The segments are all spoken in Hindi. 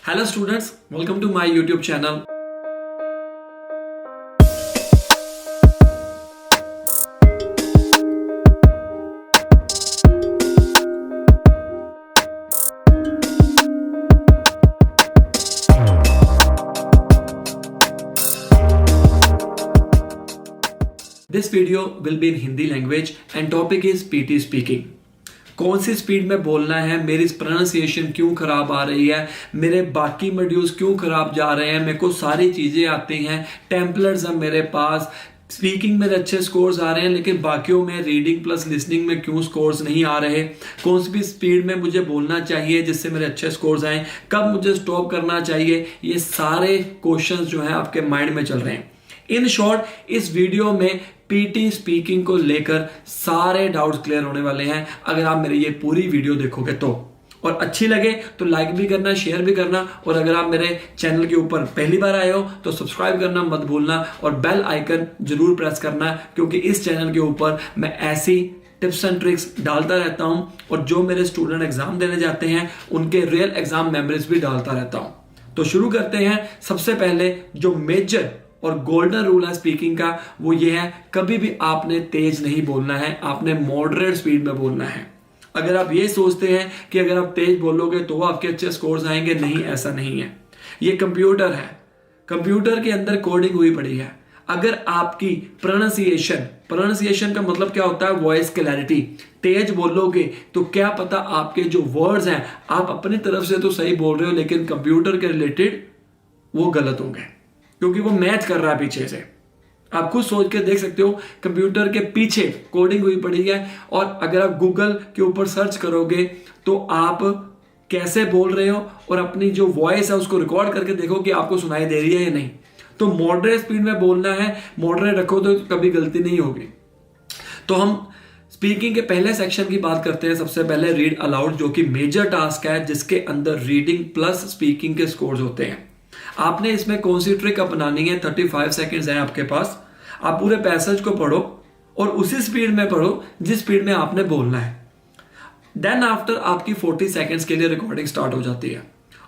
Hello students, welcome to my YouTube channel. This video will be in Hindi language and topic is PT speaking. कौन सी स्पीड में बोलना है, मेरी प्रोनाउंसिएशन क्यों खराब आ रही है, मेरे बाकी मॉड्यूल्स क्यों खराब जा रहे हैं, मेरे को सारी चीज़ें आती हैं, टेम्पलेट्स हैं मेरे पास, स्पीकिंग में अच्छे स्कोर्स आ रहे हैं लेकिन बाकियों में रीडिंग प्लस लिसनिंग में क्यों स्कोर्स नहीं आ रहे, कौन सी भी स्पीड में मुझे बोलना चाहिए जिससे मेरे अच्छे स्कोर्स आए, कब मुझे स्टॉप करना चाहिए, ये सारे क्वेश्चंस जो हैं आपके माइंड में चल रहे हैं. इन शॉर्ट इस वीडियो में पीटी स्पीकिंग को लेकर सारे डाउट्स क्लियर होने वाले हैं अगर आप मेरी ये पूरी वीडियो देखोगे तो. और अच्छी लगे तो लाइक भी करना, शेयर भी करना, और अगर आप मेरे चैनल के ऊपर पहली बार आए हो तो सब्सक्राइब करना मत भूलना और बेल आइकन जरूर प्रेस करना, क्योंकि इस चैनल के ऊपर मैं ऐसी टिप्स एंड ट्रिक्स डालता रहता हूं और जो मेरे स्टूडेंट एग्जाम देने जाते हैं उनके रियल एग्जाम मेमोरीज भी डालता रहता हूं. तो शुरू करते हैं. सबसे पहले जो मेजर और गोल्डन रूल है स्पीकिंग का वो ये है, कभी भी आपने तेज नहीं बोलना है, आपने मॉडरेट स्पीड में बोलना है. अगर आप ये सोचते हैं कि अगर आप तेज बोलोगे तो आपके अच्छे स्कोर्स आएंगे, नहीं, ऐसा नहीं है. ये कंप्यूटर है, कंप्यूटर के अंदर कोडिंग हुई पड़ी है. अगर आपकी प्रोनाउंसिएशन का मतलब क्या होता है, वॉइस क्लैरिटी, तेज बोलोगे तो क्या पता आपके जो वर्ड्स हैं आप अपनी तरफ से तो सही बोल रहे हो लेकिन कंप्यूटर के रिलेटेड वो गलत होंगे, क्योंकि वो मैच कर रहा है पीछे से. आप खुद सोच के देख सकते हो, कंप्यूटर के पीछे कोडिंग हुई पड़ी है. और अगर आप गूगल के ऊपर सर्च करोगे तो आप कैसे बोल रहे हो और अपनी जो वॉइस है उसको रिकॉर्ड करके देखो कि आपको सुनाई दे रही है या नहीं. तो मॉडरेट स्पीड में बोलना है, मॉडरेट रखो तो कभी गलती नहीं होगी. तो हम स्पीकिंग के पहले सेक्शन की बात करते हैं. सबसे पहले रीड अलाउड, जो कि मेजर टास्क है जिसके अंदर रीडिंग प्लस स्पीकिंग के स्कोर्स होते हैं. आपने इसमें कौन सी ट्रिक अपनानी है, 35 सेकंड्स है आपके पास. आप पूरे पैसेज को पढ़ो और उसी स्पीड में पढ़ो जिस स्पीड में आपने बोलना है. देन आफ्टर आपकी 40 सेकंड्स के लिए रिकॉर्डिंग स्टार्ट हो जाती है.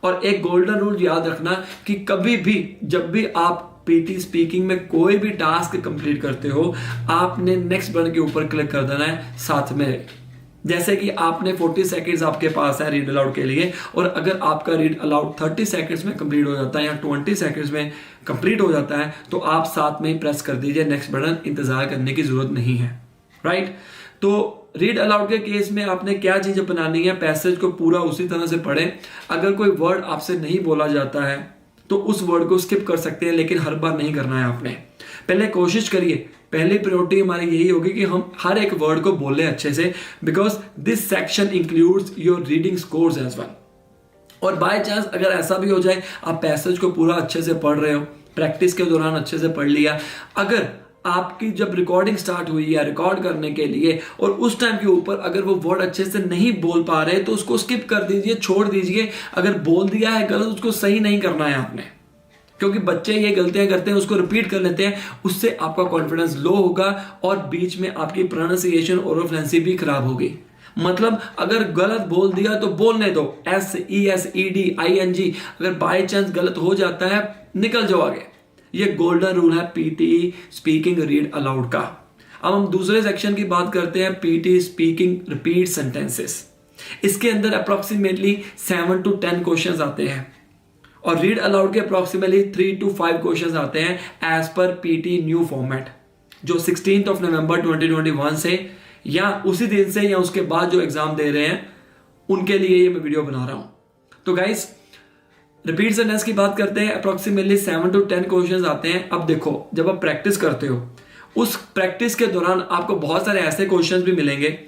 और एक गोल्डन रूल याद रखना कि कभी भी जब भी आप पीटी स्पीकिंग में कोई भी टास्क कंप्लीट करते हो आपने नेक्स्ट बटन के ऊपर क्लिक कर देना है साथ में. जैसे कि आपने 40 सेकंड्स आपके पास है रीड अलाउड के लिए, और अगर आपका रीड अलाउड 30 सेकंड्स में कंप्लीट हो जाता है या 20 सेकंड्स में कंप्लीट हो जाता है तो आप साथ में ही प्रेस कर दीजिए नेक्स्ट बटन, इंतजार करने की जरूरत नहीं है. राइट. तो रीड अलाउड के केस में आपने क्या चीज अपनानी है, पैसेज को पूरा उसी तरह से पढ़ें. अगर कोई वर्ड आपसे नहीं बोला जाता है तो उस वर्ड को स्किप कर सकते हैं, लेकिन हर बार नहीं करना है आपने. पहले कोशिश करिए, पहली प्रायोरिटी हमारी यही होगी कि हम हर एक वर्ड को बोलें अच्छे से, because this section includes your reading scores as well. और बाय चांस अगर ऐसा भी हो जाए आप पैसेज को पूरा अच्छे से पढ़ रहे हो, प्रैक्टिस के दौरान अच्छे से पढ़ लिया, अगर आपकी जब रिकॉर्डिंग स्टार्ट हुई है रिकॉर्ड करने के लिए और उस टाइम के ऊपर अगर वो वर्ड अच्छे से नहीं बोल पा रहे तो उसको स्किप कर दीजिए, छोड़ दीजिए. अगर बोल दिया है गलत उसको सही नहीं करना है आपने, क्योंकि बच्चे ये गलतियां करते हैं, उसको रिपीट कर लेते हैं, उससे आपका कॉन्फिडेंस लो होगा और बीच में आपकी प्रोनाउंसिएशन और फ्लुएंसी भी खराब होगी. मतलब अगर गलत बोल दिया तो बोलने दो, SESEDING, अगर बाय चांस गलत हो जाता है निकल जाओ आगे. ये गोल्डन रूल है पीटी स्पीकिंग रीड अलाउड का. अब हम दूसरे सेक्शन की बात करते हैं, पीटी स्पीकिंग रिपीट सेंटेंसेस. इसके अंदर अप्रोक्सीमेटली 7 to 10 क्वेश्चंस आते हैं और रीड अलाउड के अप्रोक्सीमेटली 3 to 5 क्वेश्चंस आते हैं as per PT new format, जो 16 नवंबर 2021 से या उसी दिन से या उसके बाद जो एग्जाम दे रहे हैं उनके लिए ये मैं वीडियो बना रहा हूं. तो गाइस रिपीट सेंटेंस की बात करते हैं. अप्रोक्सीमेटली 7 to 10 क्वेश्चंस आते हैं. अब देखो, जब आप प्रैक्टिस करते हो उस प्रैक्टिस के दौरान आपको बहुत सारे ऐसे क्वेश्चंस भी मिलेंगे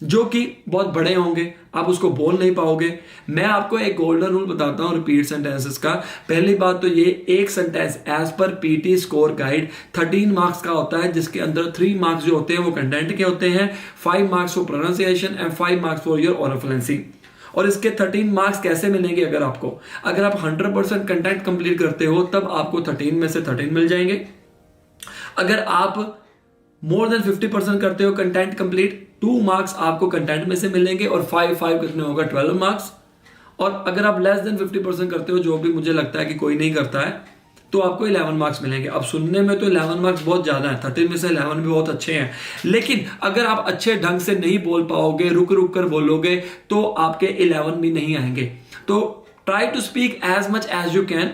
जो कि बहुत बड़े होंगे, आप उसको बोल नहीं पाओगे. मैं आपको एक गोल्डन रूल बताता हूं रिपीट सेंटेंसेस का. पहली बात तो ये, एक sentence as per PTE score guide 13 marks का होता है, जिसके अंदर 3 मार्क्स जो होते हैं वो कंटेंट के होते हैं, 5 marks for pronunciation and 5 marks for your oral fluency. और इसके 13 मार्क्स कैसे मिलेंगे, अगर आप 100% कंटेंट कंप्लीट करते हो तब आपको 13 में से 13 मिल जाएंगे. अगर आप मोर देन 50% करते हो कंटेंट कंप्लीट, 2 मार्क्स आपको कंटेंट में से मिलेंगे और 5 कितने होगा, 12 मार्क्स. और अगर आप लेस देन 50% करते हो, जो भी मुझे लगता है कि कोई नहीं करता है, तो आपको 11 मार्क्स मिलेंगे। अब सुनने में तो 11 मार्क्स बहुत ज़्यादा है, 13 में से 11 भी बहुत अच्छे हैं, लेकिन अगर आप अच्छे ढंग से नहीं बोल पाओगे, रुक रुक कर बोलोगे, तो आपके 11 भी नहीं आएंगे। तो try to speak as much as you can.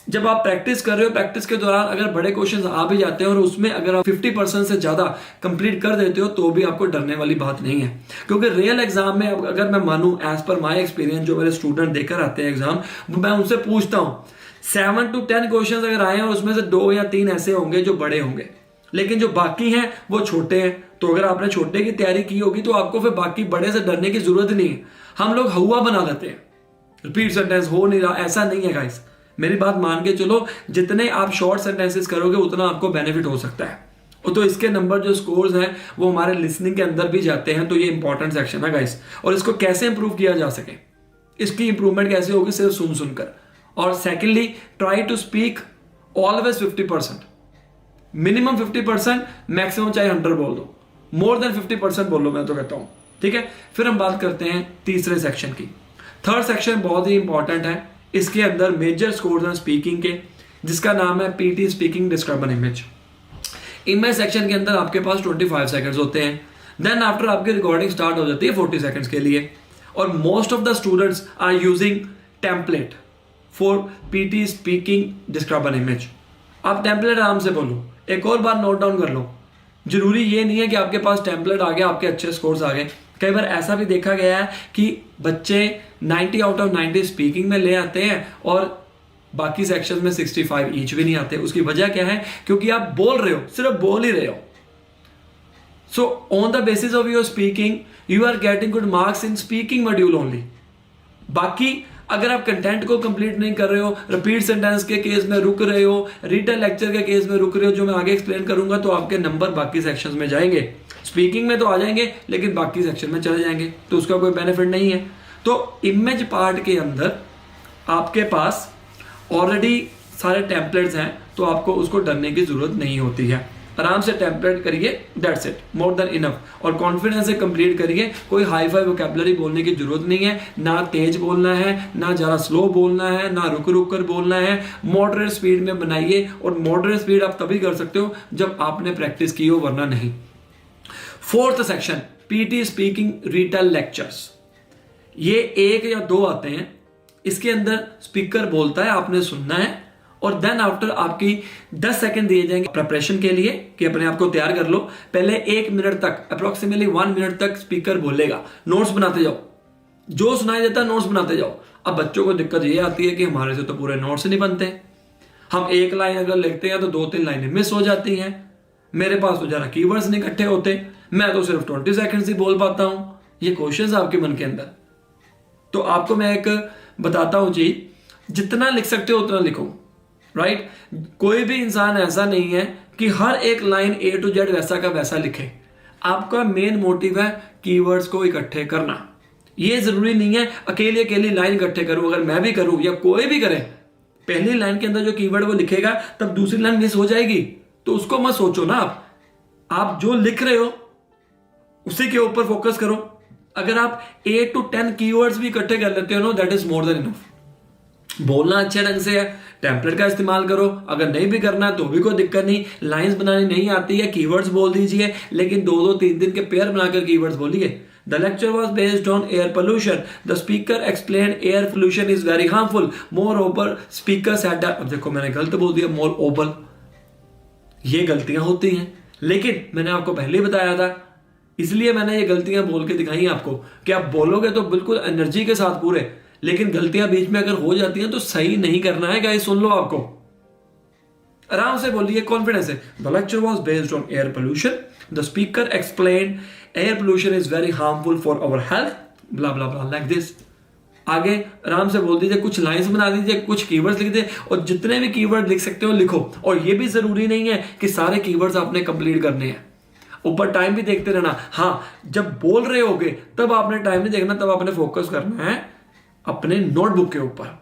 जब आप प्रैक्टिस कर रहे हो, प्रैक्टिस के दौरान अगर बड़े क्वेश्चंस आ भी जाते हैं और उसमें अगर आप 50% से ज्यादा कंप्लीट कर देते हो, तो भी आपको डरने वाली बात नहीं है। क्योंकि रियल एग्जाम में अगर मैं मानूं, एज पर माय एक्सपीरियंस, जो मेरे स्टूडेंट देकर आते हैं एग्जाम, मैं उनसे पूछता हूं 7 to 10 क्वेश्चन अगर आए और उसमें से 2 या 3 ऐसे होंगे जो बड़े होंगे, लेकिन जो बाकी हैं वो छोटे हैं। तो अगर आपने छोटे की तैयारी की होगी तो आपको फिर बाकी बड़े से डरने की जरूरत नहीं है। हम लोग हुआ बना देते हैं, रिपीट सेंटेंस हो नहीं रहा, ऐसा नहीं है गाइस। मेरी बात मान के चलो, जितने आप शॉर्ट सेंटेंसेस करोगे उतना आपको बेनिफिट हो सकता है। और तो इसके नंबर जो स्कोर्स हैं वो हमारे लिसनिंग के अंदर भी जाते हैं। तो ये इंपॉर्टेंट सेक्शन है गाइस। और इसको कैसे इंप्रूव किया जा सके, इसकी इंप्रूवमेंट कैसे होगी, सिर्फ सुन सुनकर। और secondly, try to speak always 50%, minimum 50%, maximum चाहे 100 बोल दो, मोर देन 50% बोलो, मैं तो कहता हूं। ठीक है, फिर हम बात करते हैं तीसरे सेक्शन की। थर्ड सेक्शन बहुत ही इंपॉर्टेंट है। इसके अंदर मेजर स्कोर्स हैं स्पीकिंग के, जिसका नाम है PTE speaking describe an image. Image section के अंदर आपके पास 25 सेकंड्स होते हैं। देन आफ्टर आपकी रिकॉर्डिंग स्टार्ट हो जाती है 40 सेकंड्स के लिए। और most of the students are using template for PTE speaking describe an image. आप टेम्पलेट आराम से बोलो, एक और बार नोट डाउन कर लो। जरूरी ये नहीं है कि आपके पास टेम्पलेट आ गया, आपके अच्छे स्कोर्स आ गए। कई बार ऐसा भी देखा गया है कि बच्चे 90 आउट ऑफ 90 स्पीकिंग में ले आते हैं और बाकी सेक्शन में 65 ईच भी नहीं आते। उसकी वजह क्या है? क्योंकि आप बोल रहे हो, सिर्फ बोल ही रहे हो। So on the basis of your speaking you are getting good marks in speaking module only. बाकी अगर आप कंटेंट को कंप्लीट नहीं कर रहे हो, रिपीट सेंटेंस के केस में रुक रहे हो, रिटन लेक्चर के केस में रुक रहे हो, जो मैं आगे एक्सप्लेन करूंगा, तो आपके नंबर बाकी सेक्शंस में जाएंगे। स्पीकिंग में तो आ जाएंगे लेकिन बाकी सेक्शन में चले जाएंगे, तो उसका कोई बेनिफिट नहीं है। तो इमेज पार्ट के अंदर आपके पास ऑलरेडी सारे टेम्पलेट्स हैं, तो आपको उसको डरने की जरूरत नहीं होती है। आराम से टेम्पलेट करिए, that's it, more than enough. और कॉन्फिडेंस से कंप्लीट करिए। कोई हाई फाई वोकैबुलरी बोलने की जरूरत नहीं है, ना तेज बोलना है, ना ज़्यादा स्लो बोलना है, ना रुक रुक कर बोलना है। मॉडरेट स्पीड में बनाइए, और मॉडरेट स्पीड आप तभी कर सकते हो जब आपने प्रैक्टिस की हो, वरना नहीं। Fourth section, PT speaking retail lectures. ये 1 या 2 आते हैं। इसके अंदर स्पीकर बोलता है, आपने सुनना है, और देन आफ्टर आपकी 10 सेकंड दिए जाएंगे प्रिपरेशन के लिए कि अपने आप को तैयार कर लो। पहले 1 मिनट तक, अप्रोक्सीमेटली 1 मिनट तक स्पीकर बोलेगा, नोट्स बनाते जाओ, जो सुनाई देता है नोट्स बनाते जाओ। अब बच्चों को दिक्कत ये आती है कि हमारे से तो पूरे नोट्स नहीं बनते। हम एक लाइन अगर लिखते हैं तो 2-3 लाइनें मिस हो जाती हैं। मेरे पास तो जरा कीवर्ड्स नहीं इकट्ठे होते, मैं तो सिर्फ 20 सेकंड्स ही बोल पाता हूं। ये क्वेश्चंस आपके मन के अंदर। तो आपको मैं एक बताता हूं जी, जितना लिख सकते हो उतना लिखो, राइट? कोई भी इंसान ऐसा नहीं है कि हर एक लाइन A to Z वैसा का वैसा लिखे। आपका मेन मोटिव है कीवर्ड्स को इकट्ठे करना। ये जरूरी नहीं है अकेली लाइन इकट्ठे करूं। अगर मैं भी करूं या कोई भी करे, पहली लाइन के अंदर जो कीवर्ड वो लिखेगा, तब दूसरी लाइन मिस हो जाएगी। तो उसको मत सोचो ना, आप जो लिख रहे हो उसी के ऊपर फोकस करो। अगर आप 8 to 10 कीवर्ड्स भी इकट्ठे कर लेते हो ना, that is more than enough. बोलना अच्छे ढंग से है, टेम्पलेट का इस्तेमाल करो। अगर नहीं भी करना है तो भी कोई दिक्कत नहीं। लाइंस बनानी नहीं आती है, कीवर्ड्स बोल दीजिए, लेकिन 2-2, 3-3 के पेयर बनाकर कीवर्ड्स बोलिए। The lecture was based on air pollution. The speaker explained air pollution is very harmful. Moreover, speaker said that, अब देखो मैंने गलत बोल दिया, moreover। ये गलतियां होती हैं, लेकिन मैंने आपको पहले ही बताया था, इसलिए मैंने ये गलतियां बोल के दिखाई आपको कि आप बोलोगे तो बिल्कुल एनर्जी के साथ पूरे, लेकिन गलतियां बीच में अगर हो जाती हैं तो सही नहीं करना है गाइस। सुन लो, आपको आराम से बोलिए, कॉन्फिडेंस है। The lecture was based on air pollution. The speaker explained air pollution is very harmful for our health, blah blah blah, like this. आगे आराम से बोल दीजिए, कुछ लाइंस बना दीजिए, कुछ कीवर्ड्स लिख दीजिए, और जितने भी कीवर्ड लिख सकते हो लिखो। और ये भी जरूरी नहीं है कि सारे कीवर्ड्स आपने कंप्लीट करने हैं। ऊपर टाइम भी देखते रहना। हाँ, जब बोल रहे होगे तब आपने टाइम नहीं देखना, तब आपने फोकस करना है अपने नोटबुक के ऊपर।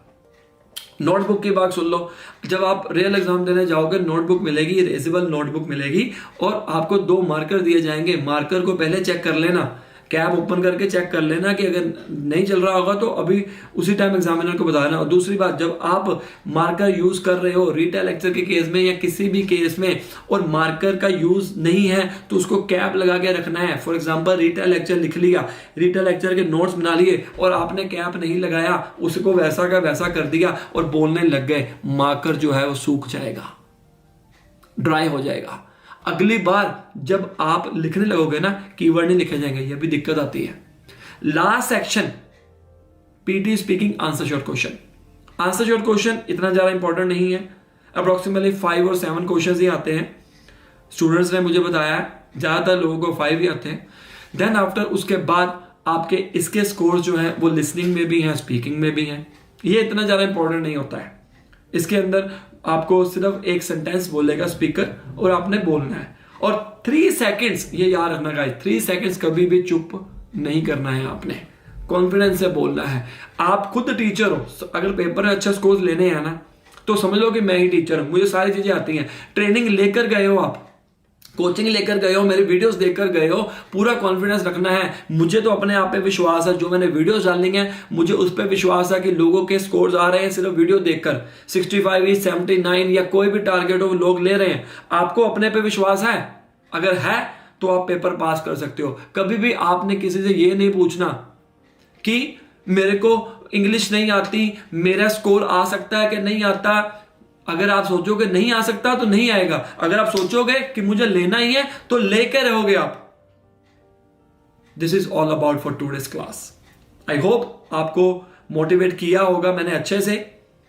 नोटबुक की बात सुन लो, जब आप रियल एग्जाम देने जाओगे, नोटबुक मिलेगी, इरेजेबल नोटबुक मिलेगी, और आपको 2 मार्कर दिए जाएंगे। मार्कर को पहले चेक कर लेना कैब ओपन करके चेक कर लेना कि अगर नहीं चल रहा होगा तो अभी उसी टाइम एग्जामिनर को बता देना। और दूसरी बात, जब आप मार्कर यूज कर रहे हो रीटा लेक्चर के केस में या किसी भी केस में और मार्कर का यूज नहीं है तो उसको कैप लगा के रखना है। फॉर एग्जांपल रीटा लेक्चर लिख लिया, रीटा लेक्चर के नोट्स बना लिए और आपने कैप नहीं लगाया, उसको वैसा का वैसा कर दिया और बोलने लग गए, मार्कर जो है वो सूख जाएगा, ड्राई हो जाएगा। अगली बार जब आप लिखने लगोगे ना, कीवर्ड नहीं लिखे जाएंगे, ये भी दिक्कत आती है। Last section PT speaking answer short question. Answer short question इतना ज्यादा इंपॉर्टेंट नहीं है, अप्रोक्सीमेटली 5 और 7 क्वेश्चन ही आते हैं। स्टूडेंट्स ने मुझे बताया ज्यादातर लोगों को 5 ही आते हैं। देन आफ्टर उसके बाद आपके इसके स्कोर जो है वो लिसनिंग में भी हैं, स्पीकिंग में भी हैं। ये इतना ज्यादा इंपॉर्टेंट नहीं होता है। इसके अंदर आपको सिर्फ एक सेंटेंस बोलेगा स्पीकर और आपने बोलना है। और 3 सेकेंड्स, ये याद रखना गाइस, 3 सेकेंड्स कभी भी चुप नहीं करना है, आपने कॉन्फिडेंस से बोलना है। आप खुद टीचर हो, अगर पेपर में अच्छा स्कोर लेने हैं ना तो समझ लो कि मैं ही टीचर हूं, मुझे सारी चीजें आती हैं। ट्रेनिंग लेकर गए हो आप, कोचिंग लेकर गए हो, मेरी वीडियोस देखकर गए हो, पूरा कॉन्फिडेंस रखना है। मुझे तो अपने आप पे विश्वास है, जो मैंने वीडियोस डालनी है मुझे उस पर विश्वास है कि लोगों के स्कोर्स आ रहे हैं सिर्फ वीडियो देखकर, 65, 79 या कोई भी टारगेट हो लोग ले रहे हैं। आपको अपने पे विश्वास है? अगर है तो आप पेपर पास कर सकते हो। कभी भी आपने किसी से ये नहीं पूछना कि मेरे को इंग्लिश नहीं आती, मेरा स्कोर आ सकता है कि नहीं आता। अगर आप सोचोगे नहीं आ सकता तो नहीं आएगा, अगर आप सोचोगे कि मुझे लेना ही है तो लेके रहोगे आप। This is all about for today's class. I hope आपको मोटिवेट किया होगा मैंने अच्छे से।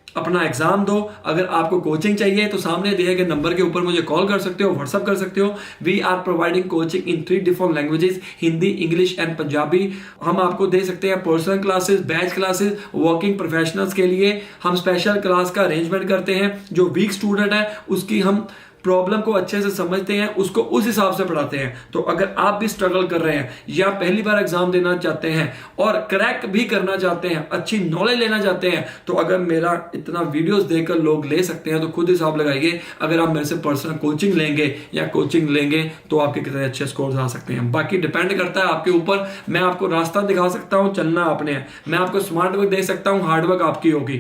अपना एग्जाम दो। अगर आपको कोचिंग चाहिए तो सामने दिए गए नंबर के ऊपर मुझे कॉल कर सकते हो, व्हाट्सअप कर सकते हो। We are providing coaching in 3 different languages, Hindi, English and Punjabi. हम आपको दे सकते हैं personal classes, batch classes, working professionals के लिए हम स्पेशल क्लास का अरेंजमेंट करते हैं। जो वीक स्टूडेंट है उसकी हम प्रॉब्लम को अच्छे से समझते हैं, उसको उस हिसाब से पढ़ाते हैं। तो अगर आप भी स्ट्रगल कर रहे हैं या पहली बार एग्जाम देना चाहते हैं और क्रैक भी करना चाहते हैं, अच्छी नॉलेज लेना चाहते हैं, तो अगर मेरा इतना वीडियोस देखकर लोग ले सकते हैं तो खुद हिसाब लगाइए। अगर आप मेरे से पर्सनल कोचिंग लेंगे या कोचिंग लेंगे तो आपके कितने अच्छे स्कोर्स आ सकते हैं। बाकी डिपेंड करता है आपके ऊपर। मैं आपको रास्ता दिखा सकता हूं, चलना आपने है। मैं आपको स्मार्ट वर्क दे सकता हूं, हार्ड वर्क आपकी होगी।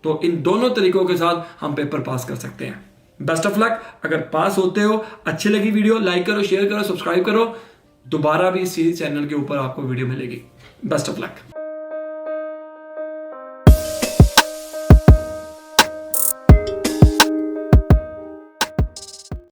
तो इन दोनों तरीकों के साथ हम पेपर पास कर सकते हैं। Best of luck. अगर पास होते हो, अच्छी लगी वीडियो, लाइक करो, शेयर करो, सब्सक्राइब करो। दोबारा भी इसी चैनल के ऊपर आपको वीडियो मिलेगी। Best of luck.